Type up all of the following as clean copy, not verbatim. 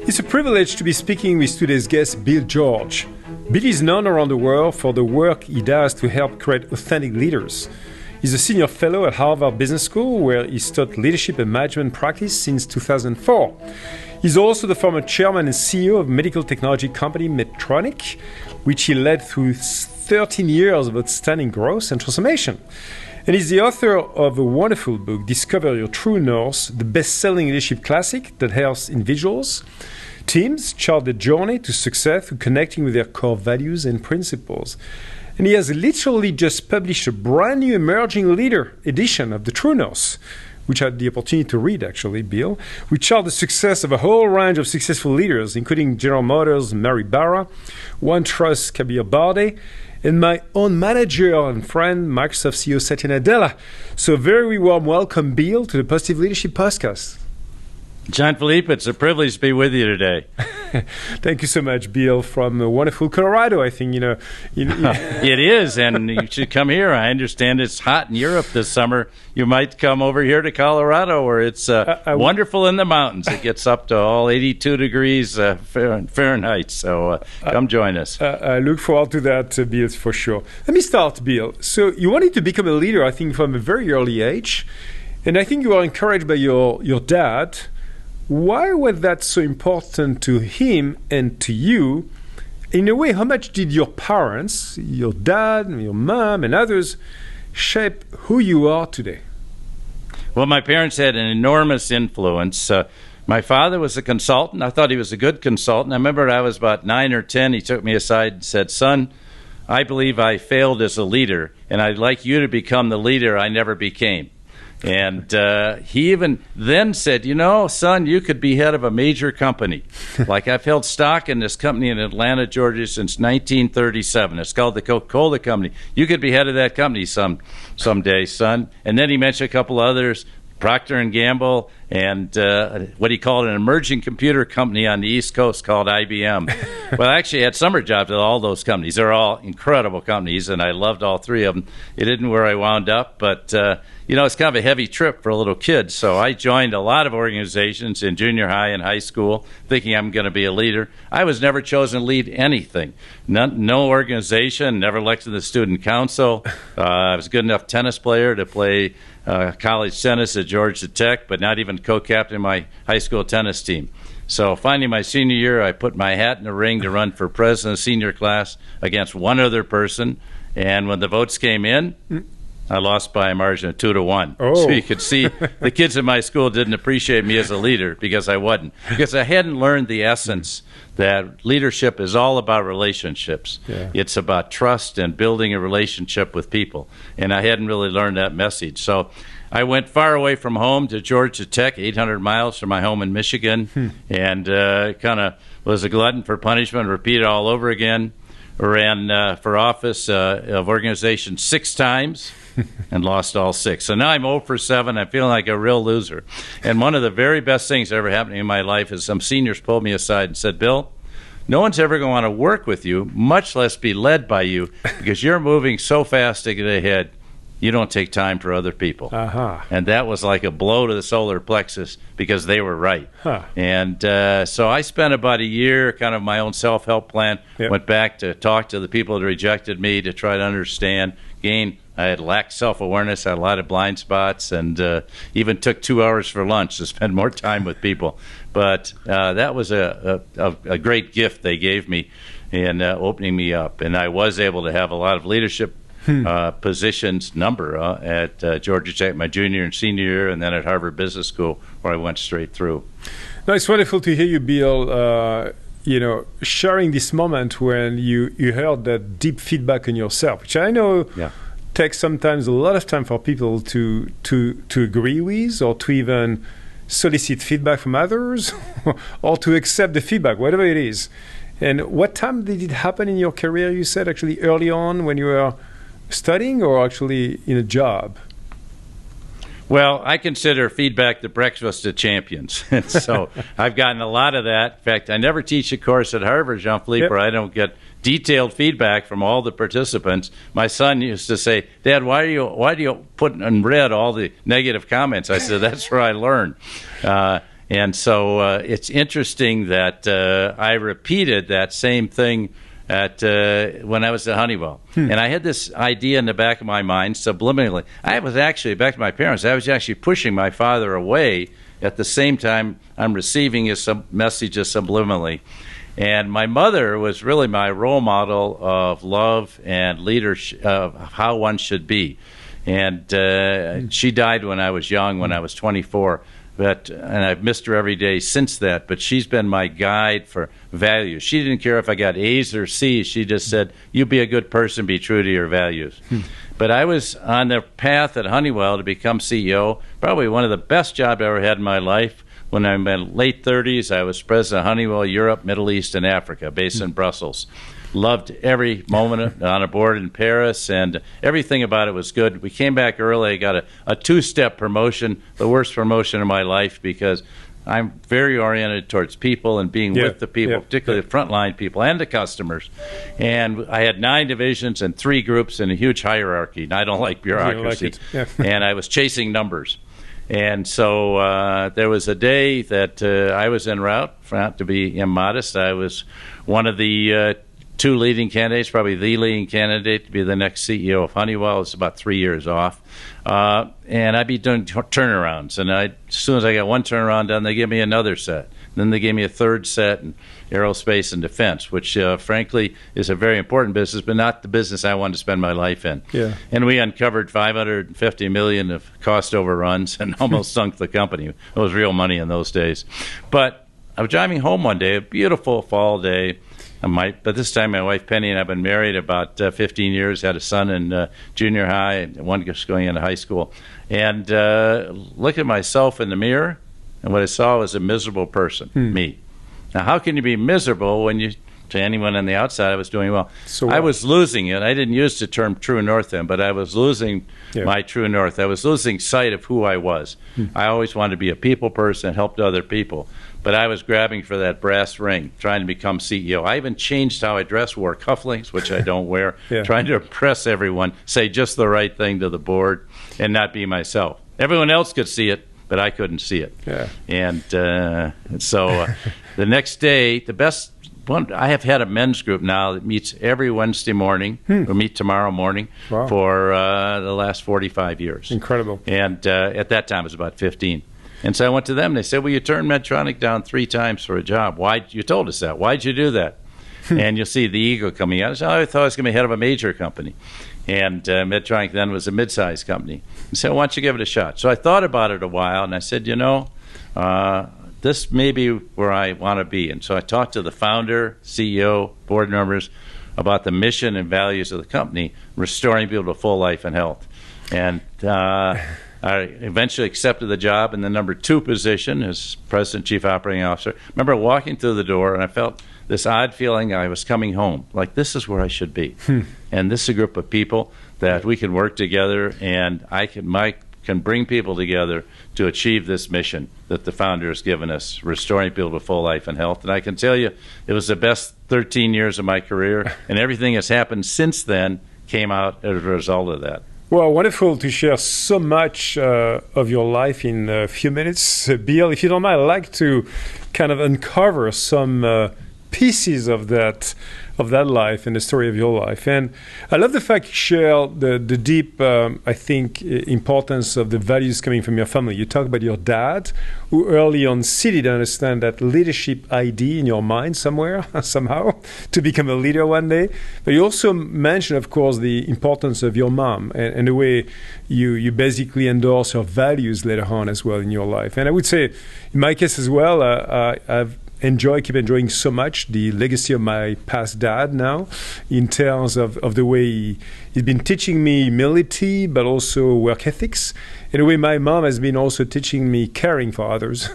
It's a privilege to be speaking with today's guest, Bill George. Bill is known around the world for the work he does to help create authentic leaders. He's a senior fellow at Harvard Business School, where he's taught leadership and management practice since 2004. He's also the former chairman and CEO of medical technology company Medtronic, which he led through 13 years of outstanding growth and transformation. And he's the author of a wonderful book, Discover Your True North, the best-selling leadership classic that helps individuals, teams chart their journey to success through connecting with their core values and principles. And he has literally just published a brand new emerging leader edition of the True North, which I had the opportunity to read, actually, Bill, which chart the success of a whole range of successful leaders, including General Motors' Mary Barra, OneTrust Kabir Bardey, and my own manager and friend, Microsoft CEO Satya Nadella. So very warm welcome, Bill, to the Positive Leadership Podcast. Jean-Philippe, it's a privilege to be with you today. Thank you so much, Bill, from wonderful Colorado, I think. It is, and you should come here. I understand it's hot in Europe this summer. You might come over here to Colorado, where it's wonderful in the mountains. It gets up to all 82 degrees Fahrenheit, so come join us. I look forward to that, Bill, for sure. Let me start, Bill. So you wanted to become a leader, I think, from a very early age, and I think you were encouraged by your dad. Why was that so important to him and to you? In a way, how much did your parents, your dad, your mom, and others shape who you are today? Well, my parents had an enormous influence. My father was a consultant. I thought he was a good consultant. I remember I was about 9 or 10. He took me aside and said, "Son, I believe I failed as a leader, and I'd like you to become the leader I never became." And he even then said, "Son, you could be head of a major company." Like, I've held stock in this company in Atlanta, Georgia since 1937. It's called the Coca-Cola Company. You could be head of that company someday, son. And then he mentioned a couple others, Procter & Gamble, and what he called an emerging computer company on the East Coast called IBM. Well, I actually had summer jobs at all those companies. They're all incredible companies, and I loved all three of them. It isn't where I wound up, but it's kind of a heavy trip for a little kid. So I joined a lot of organizations in junior high and high school, thinking I'm going to be a leader. I was never chosen to lead anything. No organization, never elected to the student council. I was a good enough tennis player to play college tennis at Georgia Tech, but not even co-captain my high school tennis team. So finally, my senior year, I put my hat in the ring to run for president of the senior class against one other person. And when the votes came in, I lost by a margin of 2-1. Oh. So you could see the kids in my school didn't appreciate me as a leader because I wasn't. Because I hadn't learned the essence that leadership is all about relationships. Yeah. It's about trust and building a relationship with people. And I hadn't really learned that message. So I went far away from home to Georgia Tech, 800 miles from my home in Michigan, and kind of was a glutton for punishment, repeated all over again. Ran for office of organization 6 times and lost all 6. So now I'm 0 for 7. I'm feeling like a real loser. And one of the very best things that ever happened in my life is some seniors pulled me aside and said, "Bill, no one's ever going to want to work with you, much less be led by you, because you're moving so fast to get ahead. You don't take time for other people." And that was like a blow to the solar plexus because they were right. And so I spent about a year, kind of my own self-help plan, went back to talk to the people that rejected me to try to understand. Again, I had lacked self-awareness, had a lot of blind spots, and even took 2 hours for lunch to spend more time with people. But that was a great gift they gave me in opening me up. And I was able to have a lot of leadership positions at Georgia Tech my junior and senior year, and then at Harvard Business School, where I went straight through. No, it's wonderful to hear you, Bill, sharing this moment when you heard that deep feedback on yourself, which I know takes sometimes a lot of time for people to agree with, or to even solicit feedback from others, or to accept the feedback, whatever it is. And what time did it happen in your career, you said, actually early on when you were studying, or actually in a job? Well, I consider feedback the breakfast of champions. And so I've gotten a lot of that. In fact, I never teach a course at Harvard, Jean-Philippe, where I don't get detailed feedback from all the participants. My son used to say, "Dad, why do you put in red all the negative comments?" I said, "That's where I learn." And so it's interesting that I repeated that same thing when I was at Honeywell. And I had this idea in the back of my mind subliminally. I was actually, back to my parents, I was actually pushing my father away at the same time I'm receiving his messages subliminally. And my mother was really my role model of love and leadership, of how one should be. And she died when I was young, when I was 24. And I've missed her every day since that, but she's been my guide for values. She didn't care if I got A's or C's. She just said, you be a good person, be true to your values. But I was on the path at Honeywell to become CEO, probably one of the best jobs I ever had in my life. When I'm in late 30s, I was president of Honeywell Europe, Middle East, and Africa, based in Brussels. Loved every moment on a board in Paris, and everything about it was good. We came back early. I got a two-step promotion, the worst promotion of my life, because I'm very oriented towards people and being with the people, particularly the frontline people and the customers. And I had 9 divisions and 3 groups and a huge hierarchy. And I don't like bureaucracy. And I was chasing numbers. And so there was a day that I was en route, not to be immodest. I was one of the 2 leading candidates, probably the leading candidate to be the next CEO of Honeywell. It's about 3 years off. And I'd be doing turnarounds. And as soon as I got one turnaround done, they give me another set. Then they gave me a third set in aerospace and defense, which, frankly, is a very important business, but not the business I wanted to spend my life in. And we uncovered $550 million of cost overruns and almost sunk the company. It was real money in those days. But I was driving home one day, a beautiful fall day. But this time my wife Penny and I have been married about 15 years, had a son in junior high and one just going into high school. And looked at myself in the mirror, and what I saw was a miserable person, me. Now, how can you be miserable when you, to anyone on the outside, I was doing well? So I was losing it. I didn't use the term true north then, but I was losing my true north. I was losing sight of who I was. I always wanted to be a people person, helped other people. But I was grabbing for that brass ring, trying to become CEO. I even changed how I dress, wore cufflinks, which I don't wear, trying to impress everyone, say just the right thing to the board, and not be myself. Everyone else could see it, but I couldn't see it. And so the next day, the best one, I have had a men's group now that meets every Wednesday morning. We'll meet tomorrow morning for the last 45 years. Incredible. And at that time, it was about 15. And so I went to them, and they said, well, you turned Medtronic down 3 times for a job. Why? You told us that. Why'd you do that? And you'll see the ego coming out. I said, I thought I was going to be head of a major company. And Medtronic then was a mid-sized company. I said, why don't you give it a shot? So I thought about it a while, and I said, this may be where I want to be. And so I talked to the founder, CEO, board members about the mission and values of the company, restoring people to full life and health. And I eventually accepted the job in the number 2 position as President Chief Operating Officer. I remember walking through the door, and I felt this odd feeling I was coming home, like this is where I should be. And this is a group of people that we can work together, and I can bring people together to achieve this mission that the founder has given us, restoring people to full life and health. And I can tell you, it was the best 13 years of my career, and everything that's happened since then came out as a result of that. Well, wonderful to share so much of your life in a few minutes. Bill, if you don't mind, I'd like to kind of uncover some pieces of that life and the story of your life. And I love the fact you share the deep, I think, importance of the values coming from your family. You talk about your dad, who early on seeded to understand that leadership idea in your mind somewhere, somehow, to become a leader one day. But you also mentioned, of course, the importance of your mom and the way you basically endorse your values later on as well in your life. And I would say, in my case as well, keep enjoying so much the legacy of my past dad now in terms of the way he's been teaching me humility, but also work ethics. In a way, my mom has been also teaching me caring for others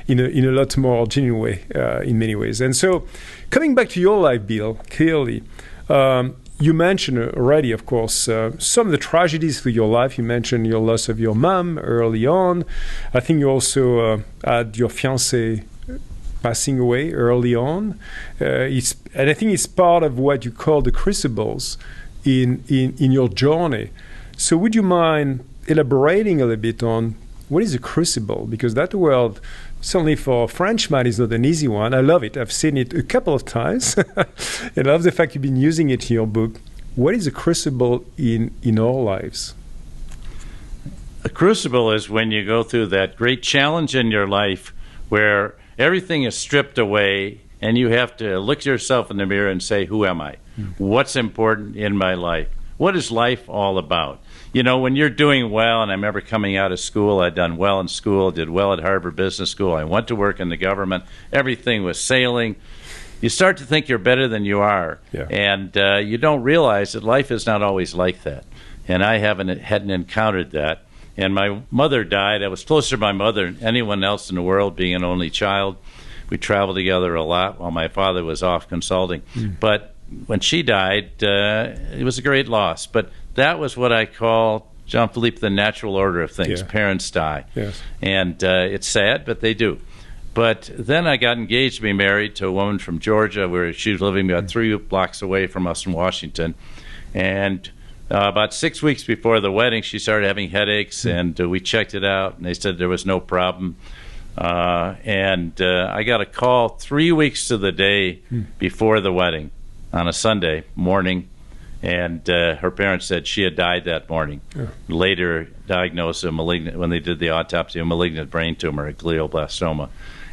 in a lot more genuine way in many ways. And so coming back to your life, Bill, clearly, you mentioned already, of course, some of the tragedies through your life. You mentioned your loss of your mom early on. I think you also had your fiancée passing away early on. And I think it's part of what you call the crucibles in your journey. So would you mind elaborating a little bit on what is a crucible? Because that word, certainly for a Frenchman, is not an easy one. I love it. I've seen it a couple of times. And I love the fact you've been using it in your book. What is a crucible in our lives? A crucible is when you go through that great challenge in your life where everything is stripped away and you have to look yourself in the mirror and say, who am I? What's important in my life? What is life all about? You know, when you're doing well, and I remember coming out of school, I'd done well in school, did well at Harvard Business School, I went to work in the government, everything was sailing. You start to think you're better than you are, and you don't realize that life is not always like that. And I hadn't encountered that. And my mother died. I was closer to my mother than anyone else in the world, being an only child. We traveled together a lot while my father was off consulting. But when she died, it was a great loss. But that was what I call, Jean-Philippe, the natural order of things. Parents die. And it's sad, but they do. But then I got engaged to be married to a woman from Georgia, where she was living about 3 blocks away from us in Washington. And about 6 weeks before the wedding, she started having headaches, and we checked it out, and they said there was no problem. I got a call 3 weeks to the day before the wedding on a Sunday morning, and her parents said she had died that morning. Later diagnosed a malignant, when they did the autopsy, a malignant brain tumor, a glioblastoma.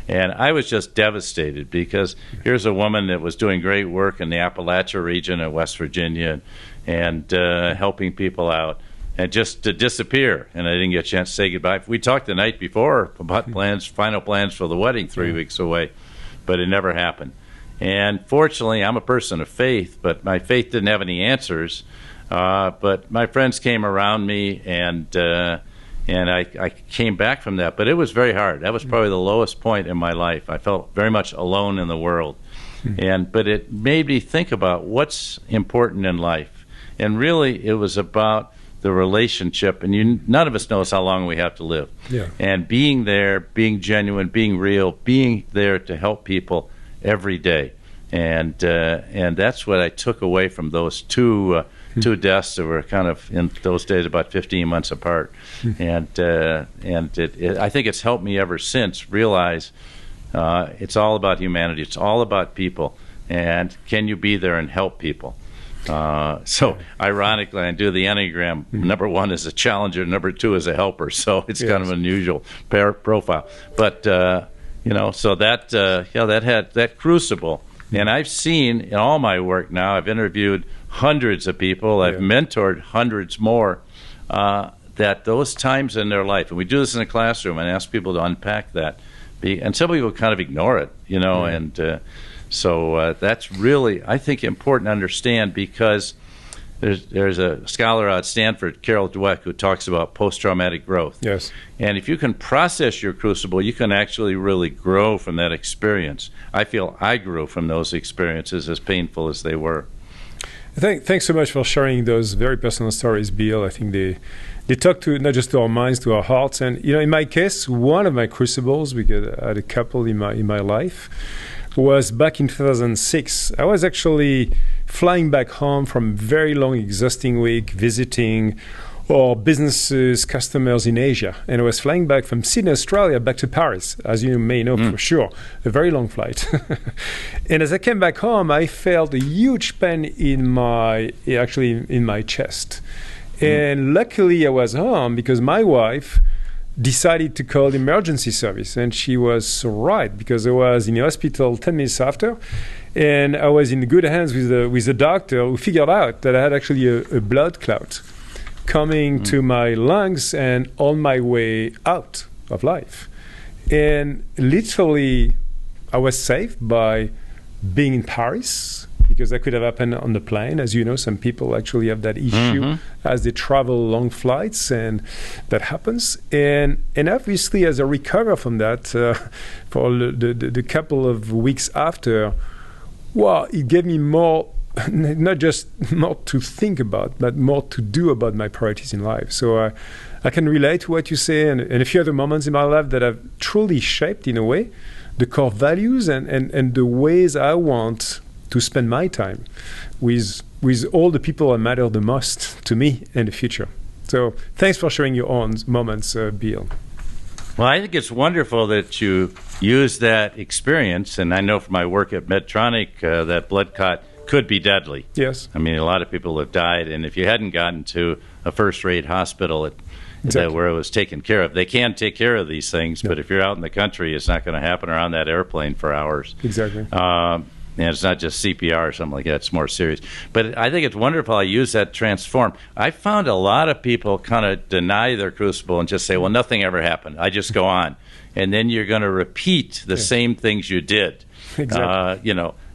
And I was just devastated, because here's a woman that was doing great work in the Appalachia region of West Virginia and helping people out, and just to disappear. And I didn't get a chance to say goodbye. We talked the night before about final plans for the wedding 3 weeks away, but it never happened. And fortunately, I'm a person of faith, but my faith didn't have any answers. But my friends came around me, and I came back from that. But it was very hard. That was probably the lowest point in my life. I felt very much alone in the world. But it made me think about what's important in life. And really, it was about the relationship. And none of us knows how long we have to live. And being there, being genuine, being real, being there to help people every day. And that's what I took away from those two deaths that were kind of, in those days, about 15 months apart. And I think it's helped me ever since realize it's all about humanity. It's all about people. And can you be there and help people? So ironically, I do the Enneagram. Number 1 is a challenger, number 2 is a helper. So it's kind of an unusual profile. But so that had that crucible. And I've seen in all my work now, I've interviewed hundreds of people, I've mentored hundreds more, that those times in their life, and we do this in the classroom and ask people to unpack that, and some people kind of ignore it, and so that's really, I think, important to understand, because there's a scholar at Stanford, Carol Dweck, who talks about post-traumatic growth. And if you can process your crucible, you can actually really grow from that experience. I feel I grew from those experiences, as painful as they were. Thanks so much for sharing those very personal stories, Bill. I think they talk to not just to our minds, to our hearts. And in my case, one of my crucibles, because I had a couple in my life, was back in 2006. I was actually flying back home from a very long, exhausting week, visiting our businesses, customers in Asia. And I was flying back from Sydney, Australia, back to Paris, as you may know for sure, a very long flight. And as I came back home, I felt a huge pain in my chest. And luckily I was home, because my wife decided to call the emergency service, and she was right, because I was in the hospital 10 minutes after, and I was in good hands with the doctor, who figured out that I had actually a blood clot coming to my lungs and on my way out of life. And literally, I was saved by being in Paris, because that could have happened on the plane. As you know, some people actually have that issue as they travel long flights, and that happens. And obviously, as I recover from that, for the couple of weeks after, it gave me more, not just more to think about, but more to do about my priorities in life. So I can relate to what you say, and a few other moments in my life that have truly shaped, in a way, the core values and the ways I want to spend my time with all the people that matter the most to me in the future. So thanks for sharing your own moments, Bill. Well, I think it's wonderful that you use that experience, and I know from my work at Medtronic that blood clot could be deadly. Yes. I mean, a lot of people have died, and if you hadn't gotten to a first-rate hospital where it was taken care of, they can take care of these things, but if you're out in the country, it's not going to happen or on that airplane for hours. Exactly. And it's not just CPR or something like that. It's more serious. But I think it's wonderful I use that transform. I found a lot of people kind of deny their crucible and just say, well, nothing ever happened. I just go on. And then you're going to repeat the same things you did. Exactly.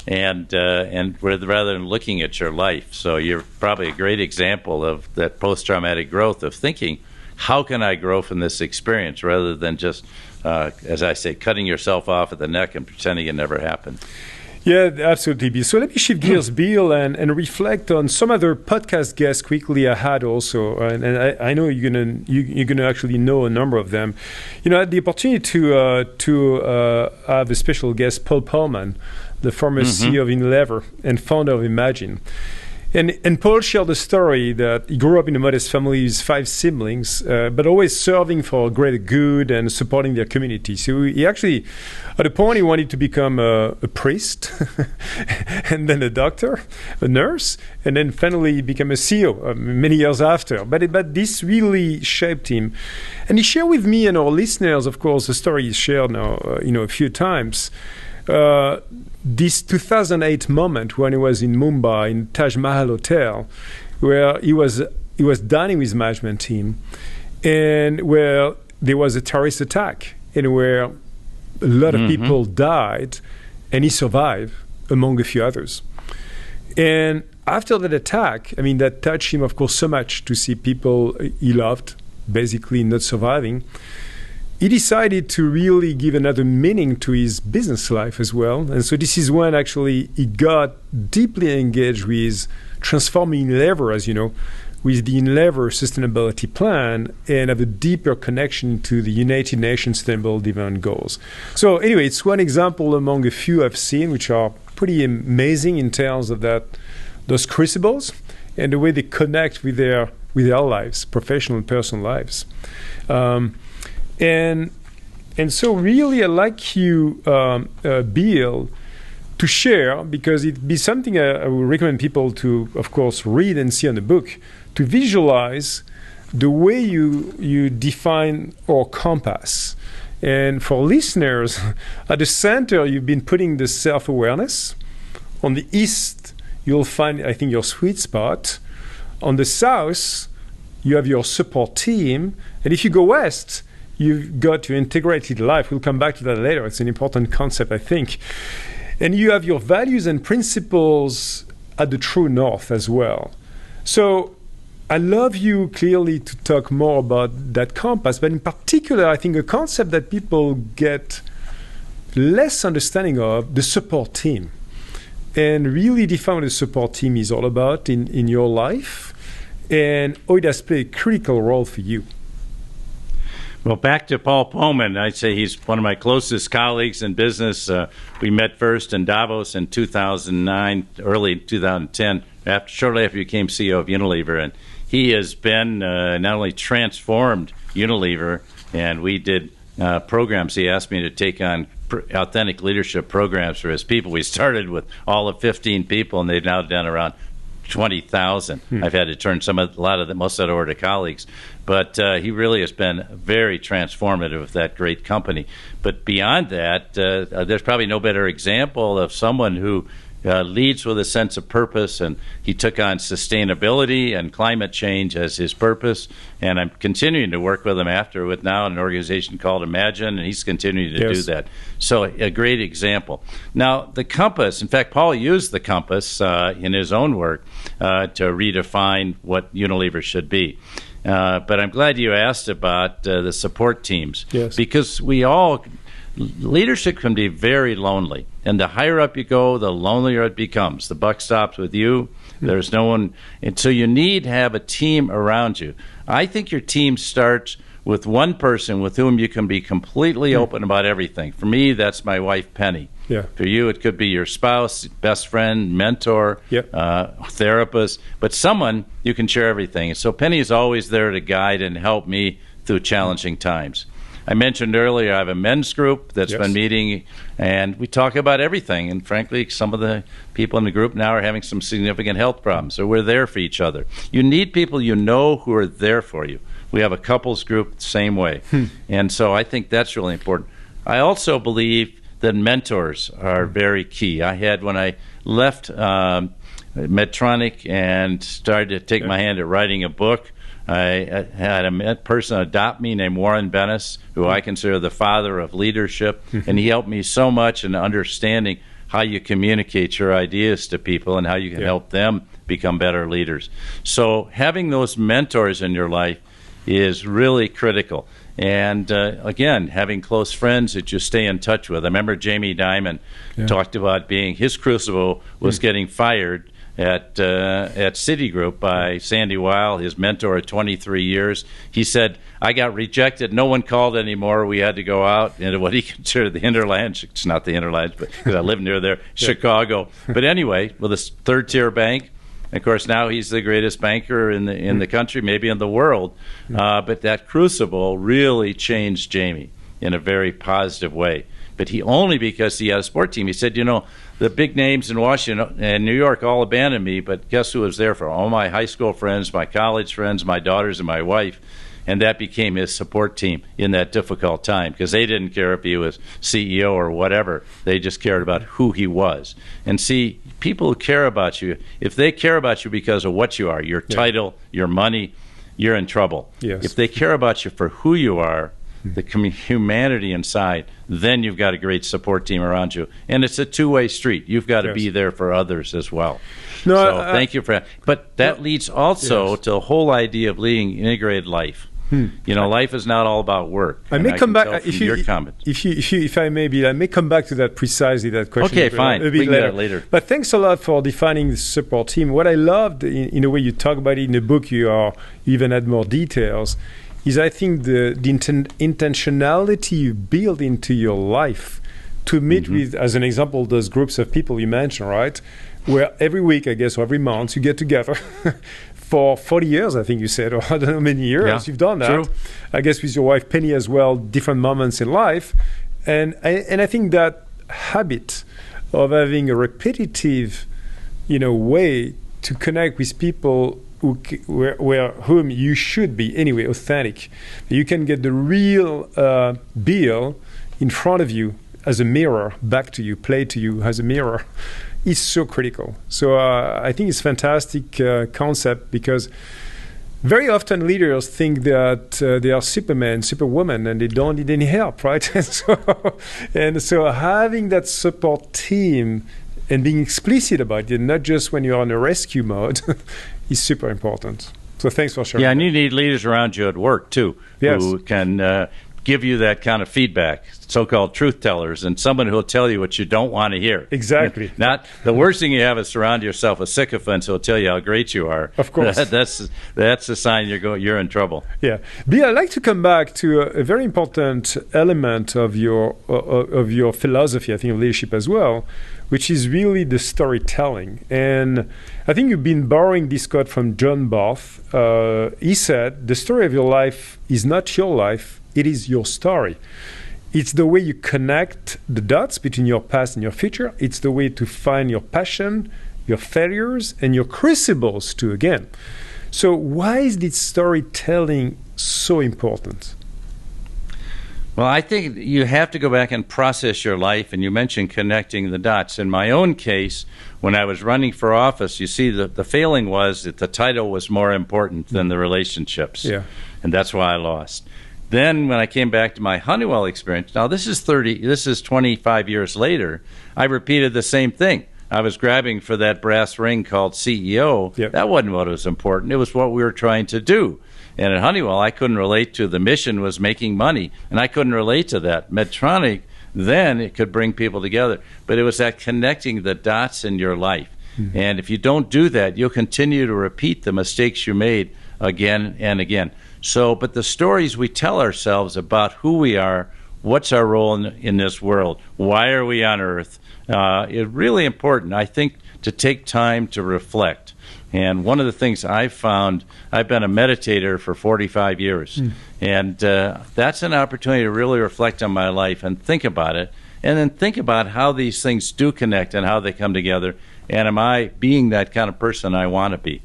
And rather than looking at your life. So you're probably a great example of that post-traumatic growth of thinking, how can I grow from this experience, rather than just, as I say, cutting yourself off at the neck and pretending it never happened. Yeah, absolutely, Bill. So let me shift gears, Bill, and reflect on some other podcast guests quickly I had also, and I know you're gonna actually know a number of them. I had the opportunity to have a special guest, Paul Pullman, the former CEO of Unilever and founder of Imagine. And Paul shared the story that he grew up in a modest family with 5 siblings, but always serving for a greater good and supporting their community. So he actually, at a point, he wanted to become a priest, and then a doctor, a nurse, and then finally become a CEO many years after. But this really shaped him. And he shared with me and our listeners, of course, the story he's shared now, a few times. This 2008 moment when he was in Mumbai in Taj Mahal Hotel, where he was dining with his management team, and where there was a terrorist attack, and where a lot of people died, and he survived among a few others. And after that attack, I mean, that touched him, of course, so much to see people he loved basically not surviving. He decided to really give another meaning to his business life as well. And so this is when actually he got deeply engaged with transforming Unilever, as you know, with the Unilever Sustainability Plan, and have a deeper connection to the United Nations Sustainable Development Goals. So anyway, it's one example among a few I've seen, which are pretty amazing in terms of those crucibles and the way they connect with their lives, professional and personal lives. And so really I'd like you, Bill, to share, because it'd be something I would recommend people to, of course, read and see on the book, to visualize the way you define our compass. And for listeners, at the center, you've been putting the self-awareness. On the east, you'll find, I think, your sweet spot. On the south, you have your support team. And if you go west, you've got your integrated life. We'll come back to that later. It's an important concept, I think. And you have your values and principles at the true north as well. So I love you clearly to talk more about that compass, but in particular, I think a concept that people get less understanding of, the support team. And really define what the support team is all about in your life, and how it has played a critical role for you. Well, back to Paul Pullman, I'd say he's one of my closest colleagues in business. We met first in Davos in 2009, early 2010, shortly after he became CEO of Unilever. And he has been not only transformed Unilever, and we did programs. He asked me to take on authentic leadership programs for his people. We started with all of 15 people, and they've now done around 20,000. I've had to turn most of that over to colleagues. But he really has been very transformative of that great company. But beyond that, there's probably no better example of someone who leads with a sense of purpose, and he took on sustainability and climate change as his purpose. And I'm continuing to work with him with now an organization called Imagine, and he's continuing to do that. So a great example. Now, the compass, in fact, Paul used the compass in his own work to redefine what Unilever should be. But I'm glad you asked about the support teams, because leadership can be very lonely. And the higher up you go, the lonelier it becomes. The buck stops with you. There's no one. And so you need to have a team around you. I think your team starts with one person with whom you can be completely open about everything. For me, that's my wife, Penny. For you, it could be your spouse, best friend, mentor, therapist, but someone you can share everything. And so Penny is always there to guide and help me through challenging times. I mentioned earlier I have a men's group that's Yes. been meeting, and we talk about everything. And frankly, some of the people in the group now are having some significant health problems, so we're there for each other. You need people you know who are there for you. We have a couples group the same way. And so I think that's really important. I also believe that mentors are very key. I had, when I left Medtronic and started to take my hand at writing a book, I had a person adopt me named Warren Bennis, who I consider the father of leadership, and he helped me so much in understanding how you communicate your ideas to people and how you can help them become better leaders. So having those mentors in your life is really critical. And again, having close friends that you stay in touch with. I remember Jamie Dimon talked about his crucible was getting fired at Citigroup by Sandy Weil, his mentor of 23 years. He said, I got rejected. No one called anymore. We had to go out into what he considered the hinterlands. It's not the hinterlands, but because I live near there, Chicago. But anyway, with a third-tier bank. Of course, now he's the greatest banker in the country, maybe in the world. But that crucible really changed Jamie in a very positive way. But only because he had a sport team. He said, the big names in Washington and New York all abandoned me, but guess who was there for? All my high school friends, my college friends, my daughters, and my wife. And that became his support team in that difficult time, because they didn't care if he was CEO or whatever. They just cared about who he was. And see, people who care about you, if they care about you because of what you are, your title, your money, you're in trouble. Yes. If they care about you for who you are, the humanity inside, then you've got a great support team around you. And it's a two-way street. You've got to be there for others as well. Thank you for that. But that leads also to the whole idea of leading integrated life. Life is not all about work. I may come back if I may be. I may come back to that precisely, that question. Okay, fine. A bit later. But thanks a lot for defining the support team. What I loved in the way you talk about it in the book, you even add more details, is I think the intentionality you build into your life to meet with, as an example, those groups of people you mentioned, right? Where every week, I guess, or every month, you get together. For 40 years, I think you said, or I don't know how many years you've done that. True. I guess with your wife Penny as well, different moments in life. And I think that habit of having a repetitive, way to connect with people whom you should be anyway authentic. You can get the real Bill in front of you as a mirror, back to you, play to you as a mirror. Is so critical. So I think it's a fantastic concept, because very often leaders think that they are Superman, Superwoman, and they don't need any help, right? and so having that support team and being explicit about it, not just when you're on a rescue mode, is super important. So thanks for sharing. Yeah, and you need leaders around you at work too, who can give you that kind of feedback, so-called truth tellers, and someone who will tell you what you don't want to hear. Exactly. Not the worst thing you have is surround yourself with sycophants who will tell you how great you are. Of course. That's a sign you're in trouble. Yeah. Bill, I'd like to come back to a very important element of your philosophy, I think, of leadership as well, which is really the storytelling. And I think you've been borrowing this quote from John Barth. He said, the story of your life is not your life, it is your story. It's the way you connect the dots between your past and your future. It's the way to find your passion, your failures, and your crucibles too, again. So why is this storytelling so important? Well, I think you have to go back and process your life, and you mentioned connecting the dots. In my own case, when I was running for office, you see, the failing was that the title was more important than the relationships, and that's why I lost. Then when I came back to my Honeywell experience, now this is 25 years later, I repeated the same thing. I was grabbing for that brass ring called CEO. That wasn't what was important. It was what we were trying to do. And at Honeywell, I couldn't relate to the mission was making money, and I couldn't relate to that. Medtronic, then it could bring people together. But it was that connecting the dots in your life. Mm-hmm. And if you don't do that, you'll continue to repeat the mistakes you made again and again. But the stories we tell ourselves about who we are, what's our role in this world, why are we on Earth, It's really important, I think, to take time to reflect. And one of the things I've found, I've been a meditator for 45 years, and that's an opportunity to really reflect on my life and think about it, and then think about how these things do connect and how they come together, and am I being that kind of person I want to be?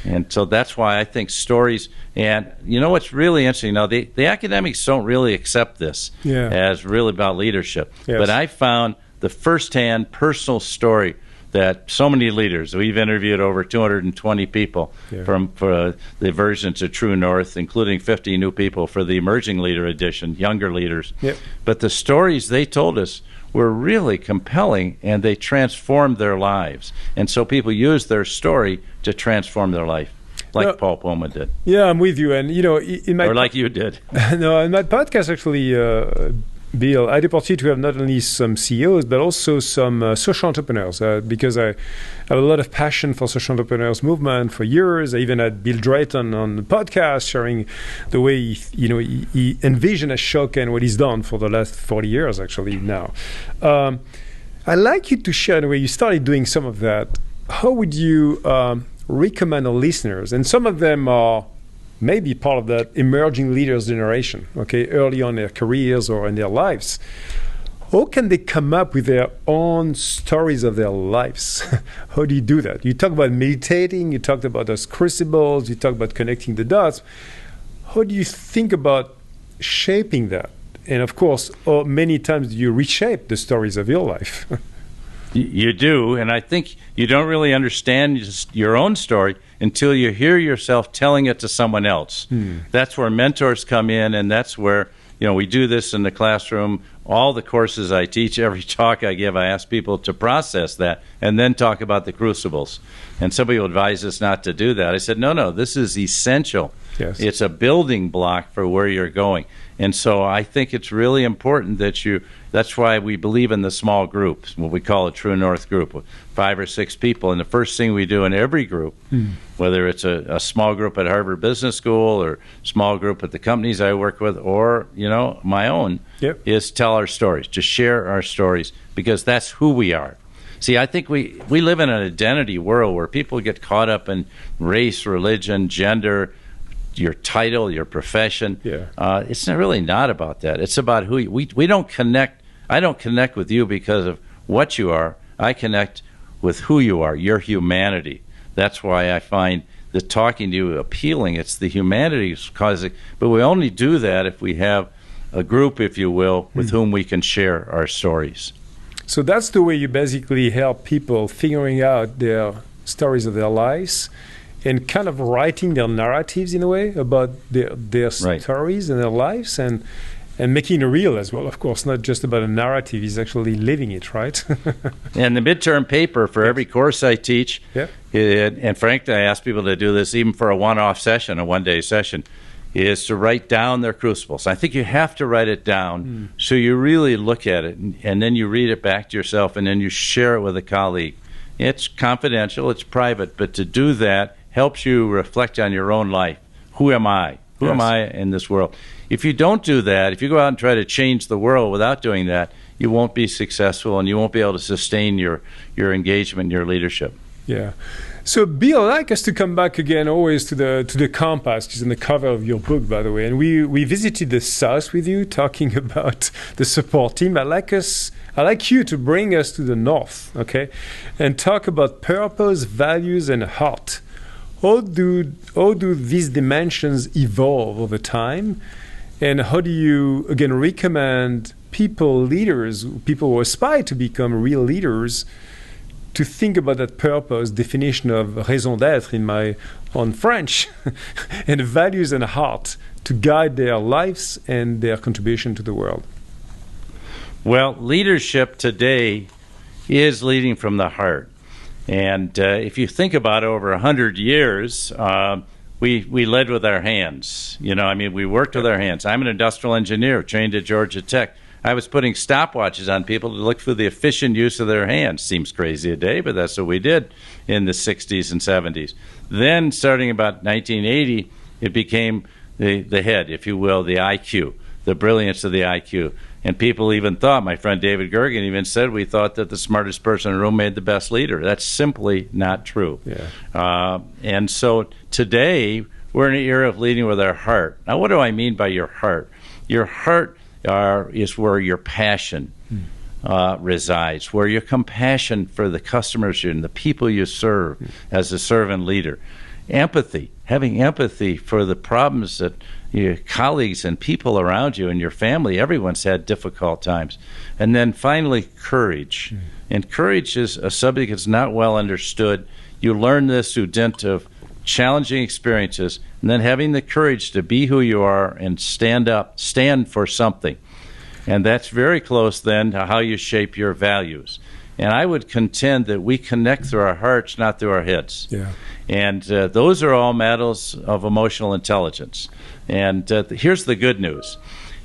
And so that's why I think stories, and you know what's really interesting, now the academics don't really accept this as really about leadership, but I found the firsthand personal story that so many leaders, we've interviewed over 220 people for the versions of True North, including 50 new people for the Emerging Leader Edition, younger leaders. But the stories they told us were really compelling, and they transformed their lives. And so people use their story to transform their life, like Paul Pullman did. Yeah, I'm with you. And, you know, in my... Or like you did. No, in my podcast, actually, Bill, I had the opportunity to have not only some CEOs, but also some social entrepreneurs, because I have a lot of passion for social entrepreneurs movement for years. I even had Bill Drayton on the podcast sharing the way he envisioned Ashoka and what he's done for the last 40 years, actually, now. I'd like you to share, in a way, you started doing some of that. How would you recommend our listeners? And some of them are maybe part of that emerging leaders generation, okay, early on in their careers or in their lives. How can they come up with their own stories of their lives? How do you do that? You talk about meditating, you talked about those crucibles, you talk about connecting the dots. How do you think about shaping that? And of course, many times do you reshape the stories of your life? You do, and I think you don't really understand your own story until you hear yourself telling it to someone else. That's where mentors come in, and that's where, you know, we do this in the classroom. All the courses I teach, every talk I give, I ask people to process that and then talk about the crucibles. And some people advise us not to do that. I said, no, this is essential. Yes. It's a building block for where you're going. And so I think it's really important that that's why we believe in the small groups, what we call a True North group, 5 or 6 people. And the first thing we do in every group, whether it's a small group at Harvard Business School or small group at the companies I work with or, you know, my own, is tell our stories, to share our stories, because that's who we are. See, I think we live in an identity world where people get caught up in race, religion, gender, your title, your profession. It's really not about that. It's about who you, we don't connect. I don't connect with you because of what you are. I connect with who you are, your humanity. That's why I find the talking to you appealing. It's the humanity causing, but we only do that if we have a group, if you will, with whom we can share our stories. So that's the way you basically help people figuring out their stories of their lives and kind of writing their narratives in a way about their stories and their lives, and making it real as well, of course, not just about a narrative, he's actually living it, right? And the midterm paper for every course I teach, and frankly, I ask people to do this even for a one-off session, a one-day session, is to write down their crucibles. I think you have to write it down so you really look at it, and then you read it back to yourself, and then you share it with a colleague. It's confidential, it's private, but to do that helps you reflect on your own life. Who am I? Who am I in this world? If you don't do that, if you go out and try to change the world without doing that, you won't be successful and you won't be able to sustain your engagement, your leadership. Yeah. So, Bill, I'd like us to come back again always to the compass, which is in the cover of your book, by the way. And we visited the South with you, talking about the support team. I'd like you to bring us to the North, okay, and talk about purpose, values, and heart. How do these dimensions evolve over time? And how do you, again, recommend leaders, people who aspire to become real leaders, to think about that purpose, definition of raison d'être on French, and values and heart to guide their lives and their contribution to the world? Well, leadership today is leading from the heart. And if you think about it, over 100 years, we led with our hands. You know, I mean, we worked with our hands. I'm an industrial engineer trained at Georgia Tech. I was putting stopwatches on people to look for the efficient use of their hands. Seems crazy today, but that's what we did in the 60s and 70s. Then, starting about 1980, it became the head, if you will, the IQ, the brilliance of the IQ. And people even thought, my friend David Gergen even said, we thought that the smartest person in the room made the best leader. That's simply not true. And so today, we're in an era of leading with our heart. Now, what do I mean by your heart? Your heart is where your passion resides, where your compassion for the customers and the people you serve as a servant leader. Empathy, having empathy for the problems that your colleagues and people around you and your family, everyone's had difficult times. And then finally, courage. And courage is a subject that's not well understood. You learn this through dint of challenging experiences, and then having the courage to be who you are and stand for something. And that's very close then to how you shape your values. And I would contend that we connect through our hearts, not through our heads. And those are all matters of emotional intelligence. And here's the good news,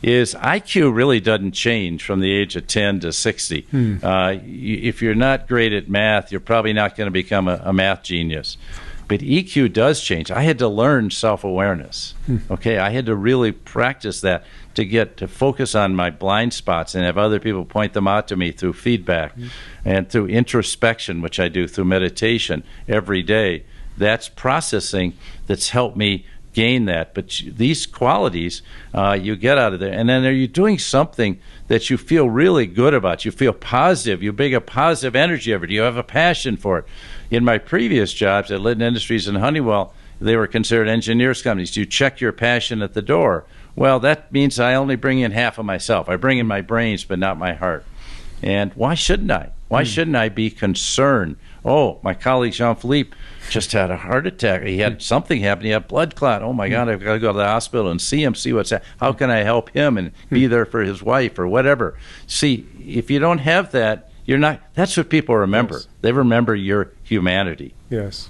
is IQ really doesn't change from the age of 10 to 60. If you're not great at math, you're probably not going to become a math genius. But EQ does change. I had to learn self-awareness. Okay, I had to really practice that to get to focus on my blind spots and have other people point them out to me through feedback and through introspection, which I do through meditation every day. That's processing that's helped me gain that. But these qualities you get out of there. And then are you doing something that you feel really good about? You feel positive. You bring a positive energy over it. You have a passion for it. In my previous jobs at Litton Industries and Honeywell, they were considered engineers companies. You check your passion at the door. Well, that means I only bring in half of myself. I bring in my brains, but not my heart. And why shouldn't I? Why shouldn't I be concerned? Oh, my colleague Jean-Philippe just had a heart attack. He had something happen. He had blood clot. Oh, my God, I've got to go to the hospital and see him, see what's happening. How can I help him and be there for his wife or whatever? See, if you don't have that, you're not. That's what people remember. They remember your humanity.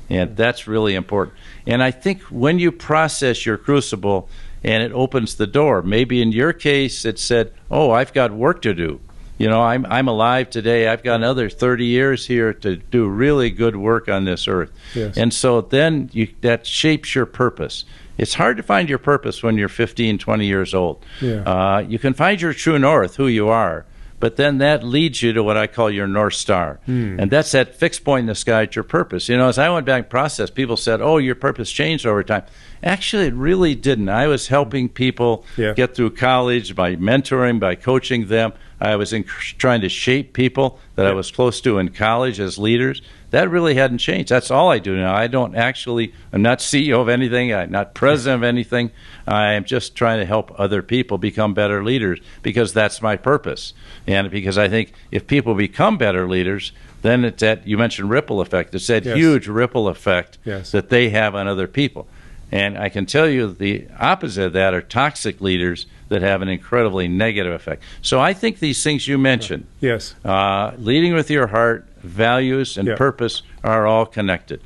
And that's really important. And I think when you process your crucible and it opens the door, maybe in your case it said, oh, I've got work to do. You know, I'm alive today. I've got another 30 years here to do really good work on this earth. And so then that shapes your purpose. It's hard to find your purpose when you're 15, 20 years old. You can find your true north, who you are, but then that leads you to what I call your North Star. And that's that fixed point in the sky at your purpose. You know, as I went back and processed, people said, oh, your purpose changed over time. Actually, it really didn't. I was helping people get through college by mentoring, by coaching them. I was trying to shape people that I was close to in college as leaders. That really hadn't changed. That's all I do now. I'm not CEO of anything. I'm not president of anything. I am just trying to help other people become better leaders because that's my purpose. And because I think if people become better leaders, then it's that, you mentioned ripple effect. It's that huge ripple effect that they have on other people. And I can tell you the opposite of that are toxic leaders that have an incredibly negative effect. So I think these things you mentioned, leading with your heart, values, and purpose are all connected.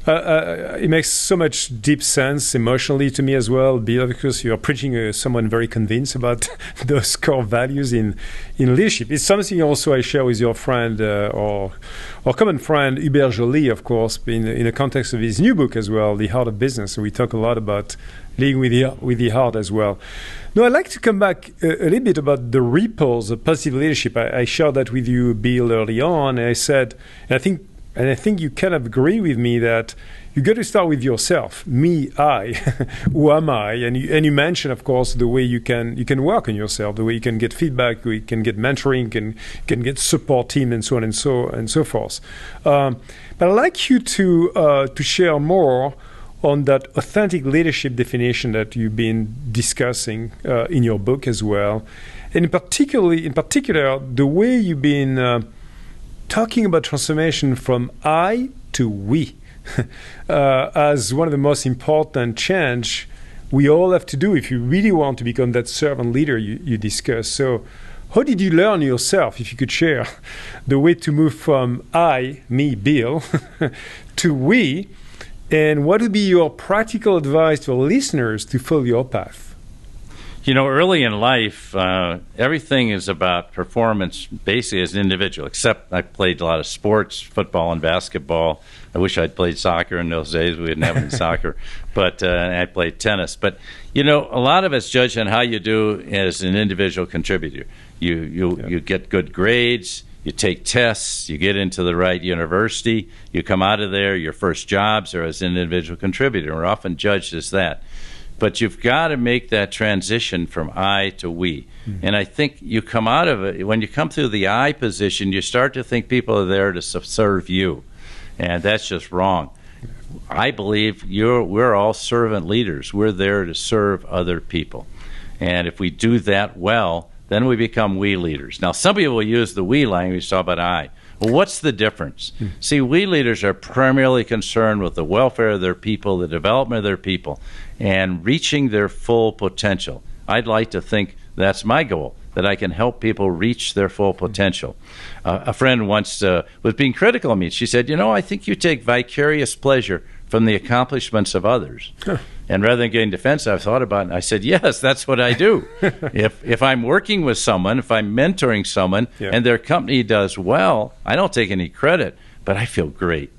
It makes so much deep sense emotionally to me as well, Bill, because you're preaching someone very convinced about those core values in leadership. It's something also I share with your friend or common friend Hubert Joly, of course, in the context of his new book as well, The Heart of Business. So we talk a lot about leading with the heart as well. Now, I'd like to come back a little bit about the ripples of positive leadership. I shared that with you, Bill, early on, and I said, and I think you kind of agree with me that you got to start with yourself. Me, I, who am I? And you mentioned, of course, the way you can work on yourself, the way you can get feedback, you can get mentoring, can get support team, and so on and so forth. But I'd like you to share more on that authentic leadership definition that you've been discussing in your book as well, and in particular, the way you've been talking about transformation from I to we as one of the most important change we all have to do if you really want to become that servant leader you discussed. So how did you learn yourself, if you could share, the way to move from I, me, Bill, to we, and what would be your practical advice to our listeners to follow your path? You know, early in life, everything is about performance, basically as an individual, except I played a lot of sports, football and basketball. I wish I'd played soccer in those days. We didn't have any soccer. But I played tennis. But, you know, a lot of it's judged on how you do as an individual contributor. You get good grades. You take tests, you get into the right university, you come out of there, your first jobs are as an individual contributor. We're often judged as that. But you've got to make that transition from I to we. Mm-hmm. And I think you come out of it, when you come through the I position, you start to think people are there to serve you. And that's just wrong. I believe we're all servant leaders. We're there to serve other people. And if we do that well, then we become we leaders. Now, some people will use the we language, talk about I. Well, what's the difference? See, we leaders are primarily concerned with the welfare of their people, the development of their people, and reaching their full potential. I'd like to think that's my goal, that I can help people reach their full potential. A friend once was being critical of me. She said, you know, I think you take vicarious pleasure from the accomplishments of others. Huh. And rather than getting defensive, I thought about it, and I said, yes, that's what I do. If I'm working with someone, if I'm mentoring someone, and their company does well, I don't take any credit, but I feel great.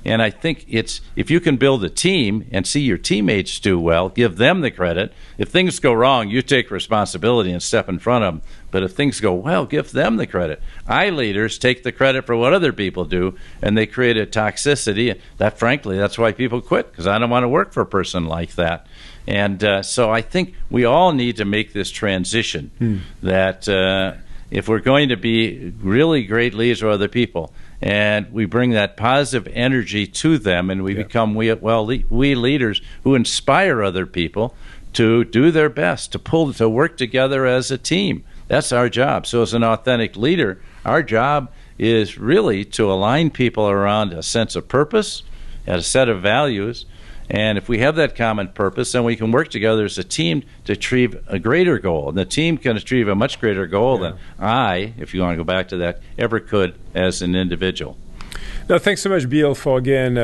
And I think it's, if you can build a team and see your teammates do well, give them the credit. If things go wrong, you take responsibility and step in front of them. But if things go well, give them the credit. I leaders take the credit for what other people do, and they create a toxicity. That, frankly, that's why people quit, because I don't want to work for a person like that. And so I think we all need to make this transition that if we're going to be really great leaders for other people, and we bring that positive energy to them, and we become we leaders who inspire other people to do their best, to work together as a team. That's our job. So as an authentic leader, our job is really to align people around a sense of purpose, and a set of values. And if we have that common purpose, then we can work together as a team to achieve a greater goal. And the team can achieve a much greater goal than I, if you want to go back to that, ever could as an individual. No, thanks so much, Bill, for again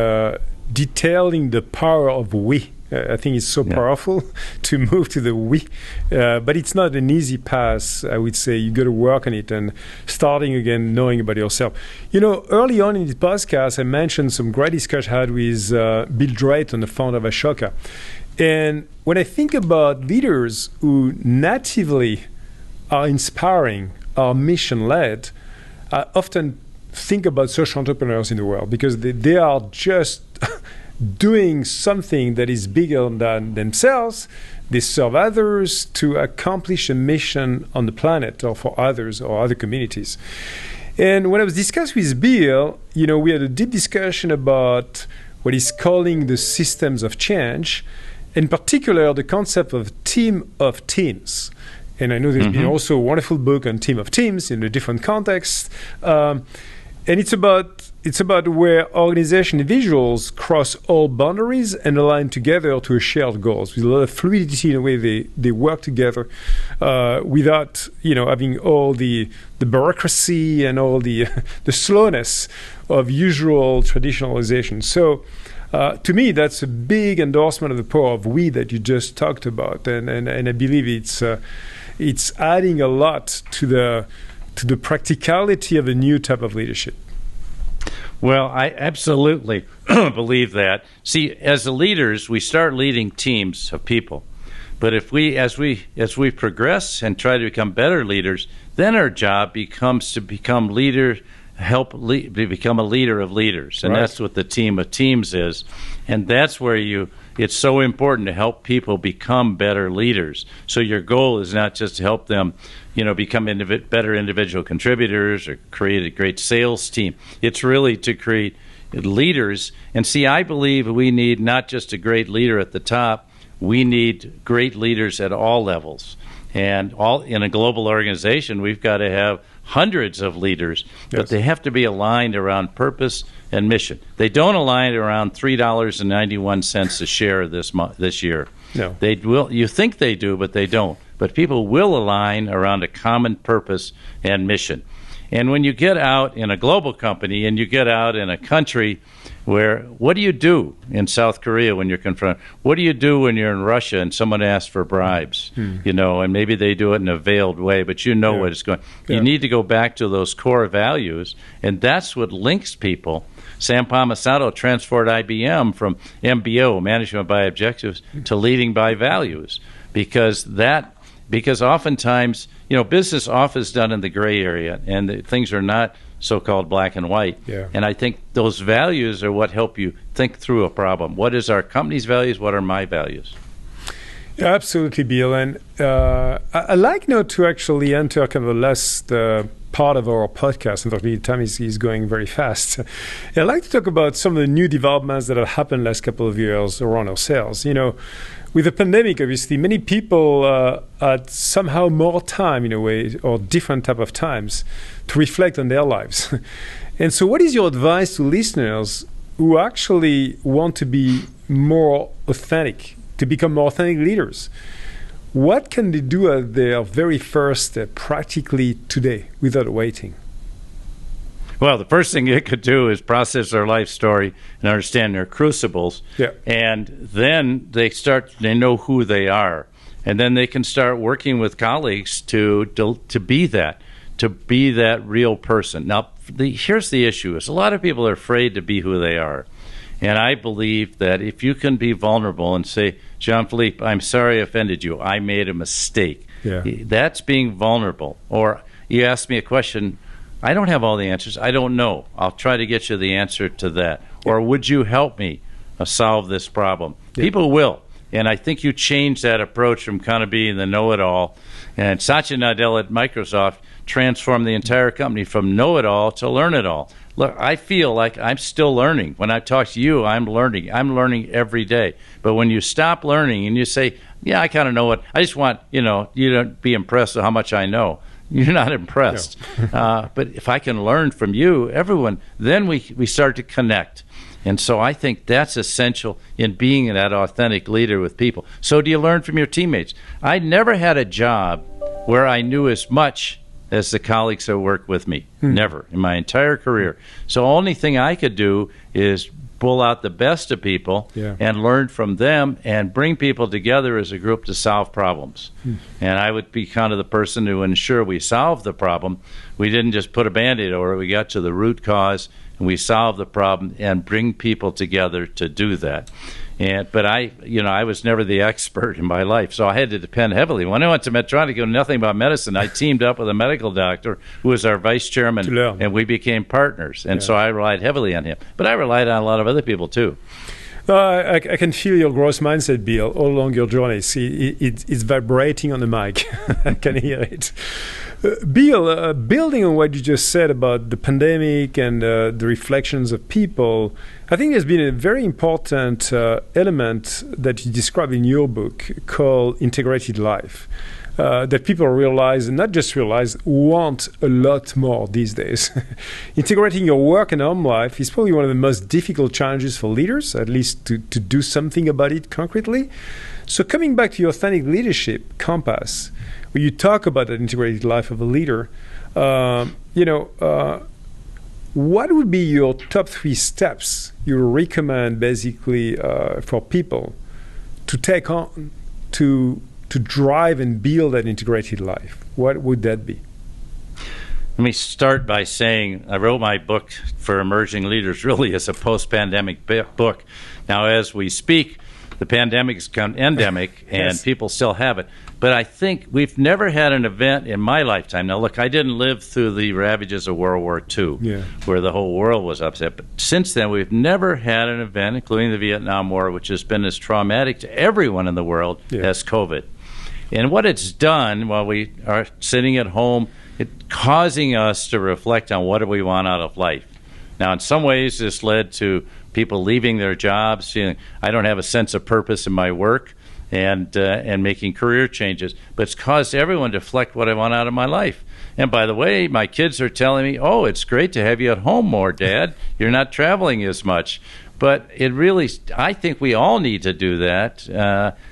detailing the power of we. I think it's so powerful to move to the we, but it's not an easy path. I would say you got to work on it and starting again, knowing about yourself. You know, early on in this podcast, I mentioned some great discussion I had with Bill Drayton, the founder of Ashoka. And when I think about leaders who natively are inspiring, are mission-led, I often think about social entrepreneurs in the world because they are just doing something that is bigger than themselves. They serve others to accomplish a mission on the planet or for others or other communities. And when I was discussing with Bill, you know, we had a deep discussion about what he's calling the systems of change, in particular the concept of team of teams. And I know there's been also a wonderful book on team of teams in a different context. And it's about where organization individuals cross all boundaries and align together to a shared goals with a lot of fluidity in the way they work together without, you know, having all the bureaucracy and all the slowness of usual traditionalization. So to me, that's a big endorsement of the power of we that you just talked about, and I believe it's adding a lot to the practicality of a new type of leadership. Well, I absolutely believe that. See, as leaders, we start leading teams of people. But if as we progress and try to become better leaders, then our job becomes to become leaders, become a leader of leaders. And that's what the team of teams is. And that's where it's so important to help people become better leaders. So your goal is not just to help them, you know, become better individual contributors or create a great sales team. It's really to create leaders. And see, I believe we need not just a great leader at the top, we need great leaders at all levels. And in a global organization, we've got to have hundreds of leaders, but they have to be aligned around purpose and mission. They don't align around $3.91 a share this year. No. They will. You think they do, but they don't. But people will align around a common purpose and mission. And when you get out in a global company and you get out in a country where, what do you do in South Korea when you're confronted? What do you do when you're in Russia and someone asks for bribes? You know, and maybe they do it in a veiled way, but you know what it's going. You need to go back to those core values, and that's what links people. Sam Palmisano transferred IBM from MBO, management by objectives, to leading by values, because oftentimes, you know, business often is done in the gray area, and things are not so-called black and white. And I think those values are what help you think through a problem. What is our company's values? What are my values? Yeah, absolutely, Bill. And I like now to actually enter kind of the last part of our podcast. Unfortunately, time is going very fast. I'd like to talk about some of the new developments that have happened last couple of years around ourselves. You know, with the pandemic, obviously, many people had somehow more time in a way, or different type of times, to reflect on their lives. And so what is your advice to listeners who actually want to be more authentic, to become more authentic leaders? What can they do at their very first step practically today without waiting? Well, the first thing you could do is process their life story and understand their crucibles. And then they know who they are. And then they can start working with colleagues to be that real person. Now, here's the issue, is a lot of people are afraid to be who they are. And I believe that if you can be vulnerable and say, Jean-Philippe, I'm sorry I offended you. I made a mistake. That's being vulnerable. Or you ask me a question, I don't have all the answers. I don't know. I'll try to get you the answer to that. Or would you help me solve this problem? People will. And I think you change that approach from kind of being the know-it-all. And Satya Nadella at Microsoft transformed the entire company from know-it-all to learn-it-all. Look, I feel like I'm still learning. When I talk to you, I'm learning. I'm learning every day. But when you stop learning and you say, yeah, I kind of know it. I just want, you to be impressed with how much I know. You're not impressed. But if I can learn from you, everyone, then we start to connect. And so I think that's essential in being that authentic leader with people. So do you learn from your teammates? I never had a job where I knew as much as the colleagues that work with me. Never in my entire career. So the only thing I could do is pull out the best of people and learn from them and bring people together as a group to solve problems. And I would be kind of the person to ensure we solve the problem. We didn't just put a Band-Aid over it. We got to the root cause and we solve the problem and bring people together to do that. But I was never the expert in my life, so I had to depend heavily. When I went to Medtronic, I knew nothing about medicine. I teamed up with a medical doctor who was our vice chairman, and we became partners. And so I relied heavily on him. But I relied on a lot of other people, too. I can feel your growth mindset, Bill, all along your journey. See, it's vibrating on the mic. I can hear it. Bill, building on what you just said about the pandemic and the reflections of people, I think there's been a very important element that you describe in your book called integrated life. That people realize, and not just realize, want a lot more these days. Integrating your work and home life is probably one of the most difficult challenges for leaders, at least to do something about it concretely. So coming back to your authentic leadership compass, where you talk about that integrated life of a leader, what would be your top 3 steps you recommend basically for people to take on to drive and build that integrated life? What would that be? Let me start by saying I wrote my book for emerging leaders really as a post-pandemic book. Now, as we speak, the pandemic has become endemic, and people still have it. But I think we've never had an event in my lifetime. Now, look, I didn't live through the ravages of World War II, where the whole world was upset. But since then, we've never had an event, including the Vietnam War, which has been as traumatic to everyone in the world as COVID. And what it's done while we are sitting at home, it's causing us to reflect on what do we want out of life. Now, in some ways, this led to people leaving their jobs, feeling, I don't have a sense of purpose in my work, and making career changes. But it's caused everyone to reflect what I want out of my life. And by the way, my kids are telling me, oh, it's great to have you at home more, Dad. You're not traveling as much. But it really, I think we all need to do that.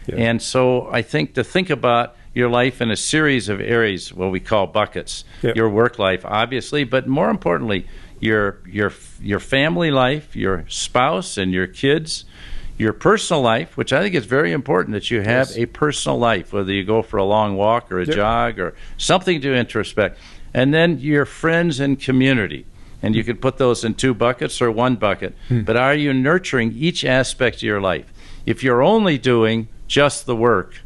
And so I think to think about, your life in a series of areas, what we call buckets. Yep. Your work life, obviously, but more importantly, your family life, your spouse and your kids, your personal life, which I think is very important that you have a personal life, whether you go for a long walk or a jog or something to introspect. And then your friends and community. And you could put those in 2 buckets or 1 bucket. But are you nurturing each aspect of your life? If you're only doing just the work,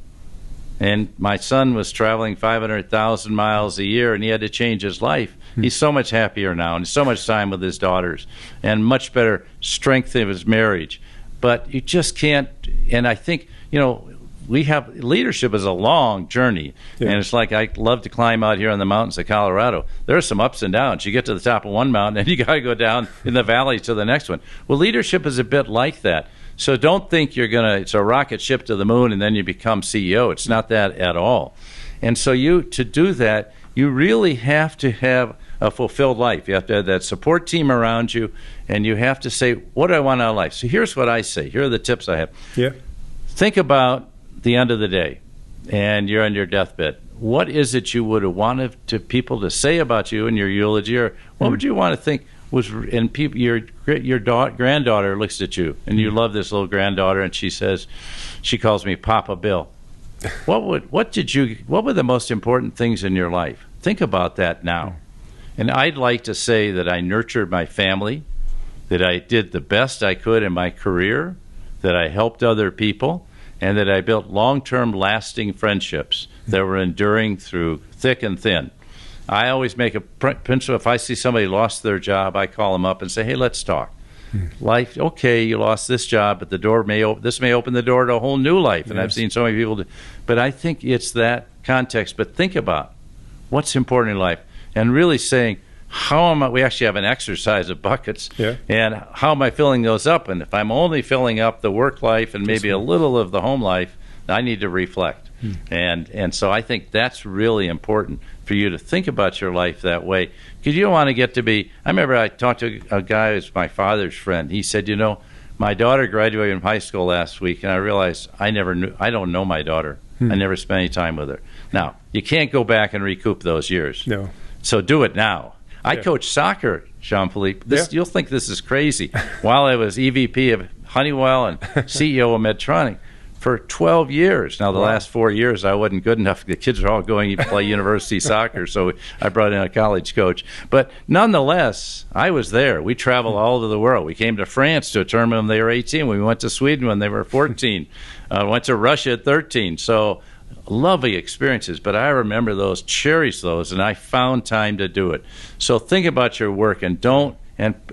and my son was traveling 500,000 miles a year and he had to change his life, he's so much happier now and so much time with his daughters and much better strength of his marriage. But you just can't, and I think, we have leadership is a long journey, and it's like I love to climb out here in the mountains of Colorado. There are some ups and downs. You get to the top of one mountain, and you got to go down in the valley to the next one. Well, leadership is a bit like that. So don't think it's a rocket ship to the moon and then you become CEO. It's not that at all. And so to do that, you really have to have a fulfilled life. You have to have that support team around you, and you have to say, what do I want out of life? So here's what I say. Here are the tips I have. Yeah. Think about the end of the day, and you're on your deathbed. What is it you would have wanted people to say about you in your eulogy, or what would you want to think was? And people, your granddaughter looks at you, and you love this little granddaughter, and she calls me Papa Bill. What were the most important things in your life? Think about that now. And I'd like to say that I nurtured my family, that I did the best I could in my career, that I helped other people, and that I built long-term lasting friendships that were enduring through thick and thin. I always make a principle. If I see somebody lost their job, I call them up and say, hey, let's talk. Life, okay, you lost this job, but this may open the door to a whole new life. And I've seen so many people but I think it's that context. But think about what's important in life and really saying, we actually have an exercise of buckets, and how am I filling those up? And if I'm only filling up the work life and maybe a little of the home life, I need to reflect. And so I think that's really important for you to think about your life that way, because you don't want to get to be. I remember I talked to a guy who's my father's friend. He said, my daughter graduated from high school last week, and I realized I don't know my daughter. I never spent any time with her. Now, you can't go back and recoup those years. No. So do it now. I coached soccer, Jean-Philippe. You'll think this is crazy. While I was EVP of Honeywell and CEO of Medtronic for 12 years. Now, the last 4 years, I wasn't good enough. The kids are all going to play university soccer, so I brought in a college coach. But nonetheless, I was there. We traveled all over the world. We came to France to a tournament when they were 18. We went to Sweden when they were 14. Went to Russia at 13. So lovely experiences, but I remember those, cherish those, and I found time to do it. So think about your work and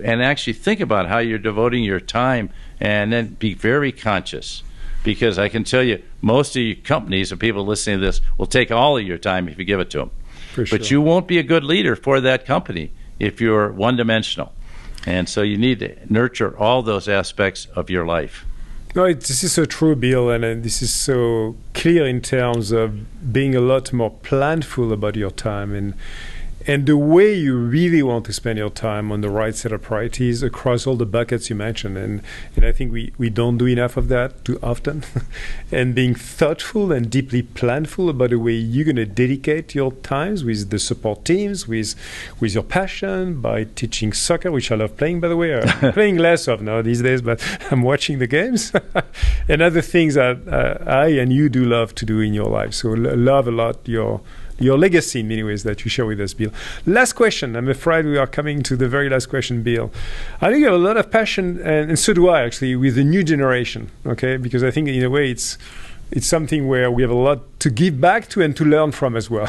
actually think about how you're devoting your time, and then be very conscious, because I can tell you most of your companies and people listening to this will take all of your time if you give it to them. But you won't be a good leader for that company if you're one-dimensional. And so you need to nurture all those aspects of your life. No, this is so true, Bill, and this is so clear in terms of being a lot more planful about your time and the way you really want to spend your time on the right set of priorities across all the buckets you mentioned. And I think we don't do enough of that too often. And being thoughtful and deeply planful about the way you're going to dedicate your times with the support teams, with your passion, by teaching soccer, which I love playing, by the way. I'm playing less of now these days, but I'm watching the games. And other things that I and you do love to do in your life. So love a lot your legacy in many ways that you share with us, Bill. Last question. I'm afraid we are coming to the very last question, Bill. I think you have a lot of passion, and so do I, actually, with the new generation, okay? Because I think in a way it's something where we have a lot to give back to and to learn from as well.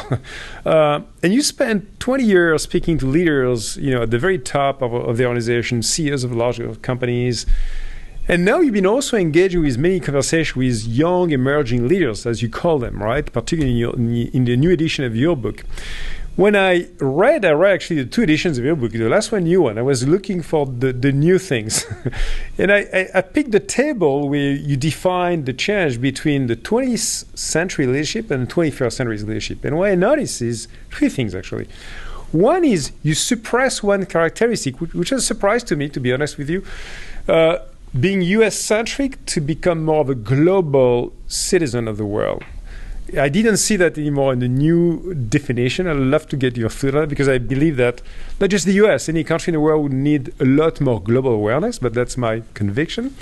And you spent 20 years speaking to leaders, at the very top of the organization, CEOs of large companies. And now you've been also engaging with many conversations with young emerging leaders, as you call them, right? Particularly in the new edition of your book. When I read actually the 2 editions of your book, the last one, new one, I was looking for the new things. And I picked the table where you define the change between the 20th century leadership and the 21st century leadership. And what I noticed is 3 things, actually. One is you suppress one characteristic, which is a surprise to me, to be honest with you. Being US-centric to become more of a global citizen of the world. I didn't see that anymore in the new definition. I'd love to get your thought on it because I believe that not just the US, any country in the world would need a lot more global awareness, but that's my conviction.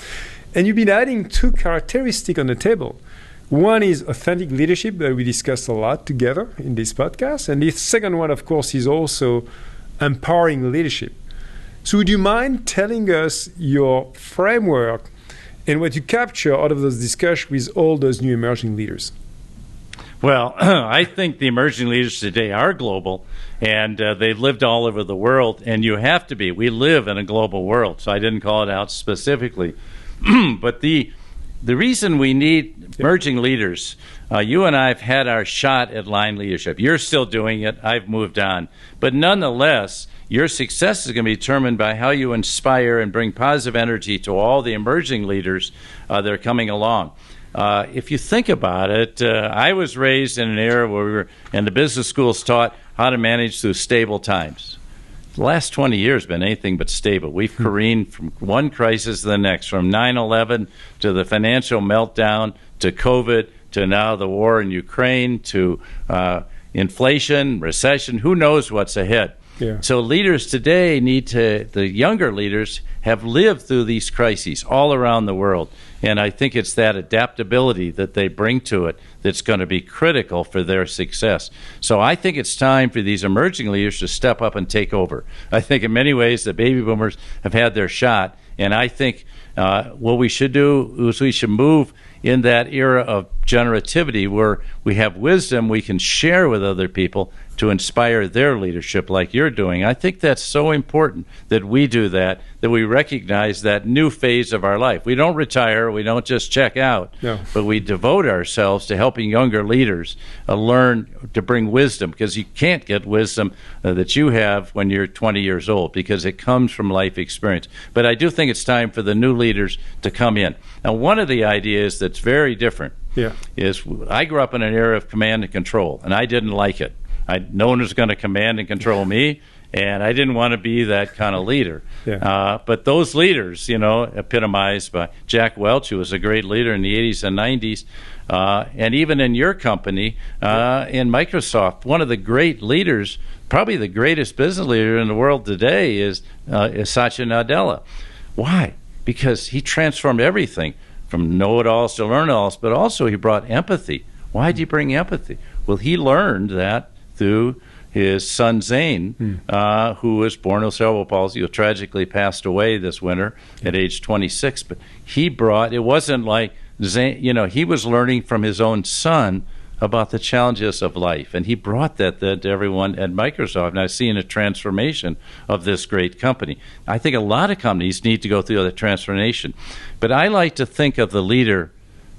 And you've been adding two characteristics on the table. One is authentic leadership that we discussed a lot together in this podcast. And the second one, of course, is also empowering leadership. So would you mind telling us your framework and what you capture out of those discussions with all those new emerging leaders? Well, I think the emerging leaders today are global, and they've lived all over the world, and you have to be. We live in a global world, so I didn't call it out specifically. But the reason we need emerging leaders, you and I have had our shot at line leadership. You're still doing it. I've moved on. But nonetheless, your success is going to be determined by how you inspire and bring positive energy to all the emerging leaders that are coming along. If you think about it, I was raised in an era where we were, and the business schools taught how to manage through stable times. The last 20 years have been anything but stable. We've careened from one crisis to the next, from 9/11 to the financial meltdown to COVID to now the war in Ukraine to inflation, recession. Who knows what's ahead? Yeah. So leaders today the younger leaders have lived through these crises all around the world. And I think it's that adaptability that they bring to it that's going to be critical for their success. So I think it's time for these emerging leaders to step up and take over. I think in many ways the baby boomers have had their shot. And I think what we should do is we should move in that era of generativity where we have wisdom we can share with other people to inspire their leadership like you're doing. I think that's so important that we do that we recognize that new phase of our life. We don't retire, we don't just check out, but we devote ourselves to helping younger leaders learn to bring wisdom, because you can't get wisdom that you have when you're 20 years old, because it comes from life experience. But I do think it's time for the new leaders to come in. Now, one of the ideas that's very different is I grew up in an era of command and control, and I didn't like it. No one was going to command and control me, and I didn't want to be that kind of leader. But those leaders, epitomized by Jack Welch, who was a great leader in the 80s and 90s, and even in your company, in Microsoft, one of the great leaders, probably the greatest business leader in the world today is Satya Nadella. Why? Because he transformed everything from know-it-alls to learn-it-alls, but also he brought empathy. Why did he bring empathy? Well, he learned that through his son Zane, who was born with cerebral palsy, who tragically passed away this winter at age 26. But he brought, it wasn't like Zane, he was learning from his own son about the challenges of life. And he brought that to everyone at Microsoft. And I've seen a transformation of this great company. I think a lot of companies need to go through the transformation. But I like to think of the leader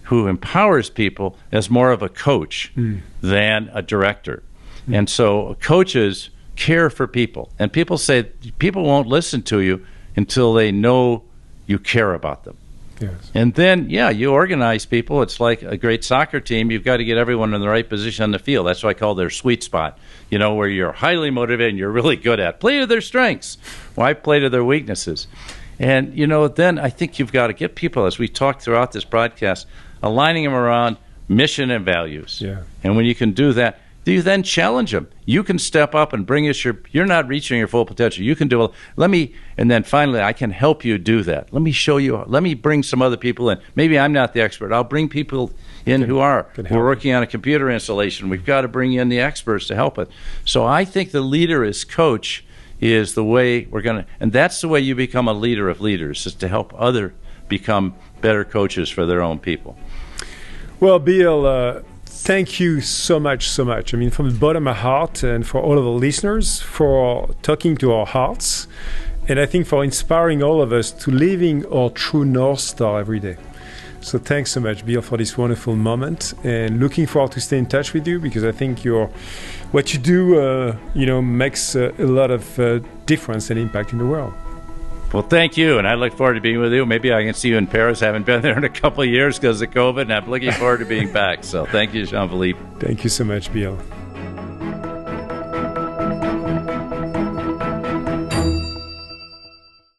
who empowers people as more of a coach than a director. And so coaches care for people. And people say people won't listen to you until they know you care about them. Yes. And then, you organize people. It's like a great soccer team. You've got to get everyone in the right position on the field. That's what I call their sweet spot, where you're highly motivated and you're really good at. Play to their strengths. Why play to their weaknesses? And, then I think you've got to get people, as we talked throughout this broadcast, aligning them around mission and values. Yeah. And when you can do that, you then challenge them. You can step up and bring us you're not reaching your full potential. You can do it. And then finally, I can help you do that. Let me show you, let me bring some other people in. Maybe I'm not the expert. I'll bring people in who are. We're working on a computer installation. We've got to bring in the experts to help it. So I think the leader as coach is the way and that's the way you become a leader of leaders, is to help others become better coaches for their own people. Well, Bill, thank you so much. I mean, from the bottom of my heart, and for all of the listeners, for talking to our hearts, and I think for inspiring all of us to living our true North Star every day. So thanks so much, Bill, for this wonderful moment, and looking forward to stay in touch with you, because I think what you do, makes a lot of difference and impact in the world. Well, thank you, and I look forward to being with you. Maybe I can see you in Paris. I haven't been there in a couple of years because of COVID, and I'm looking forward to being back. So thank you, Jean-Philippe. Thank you so much, Bill.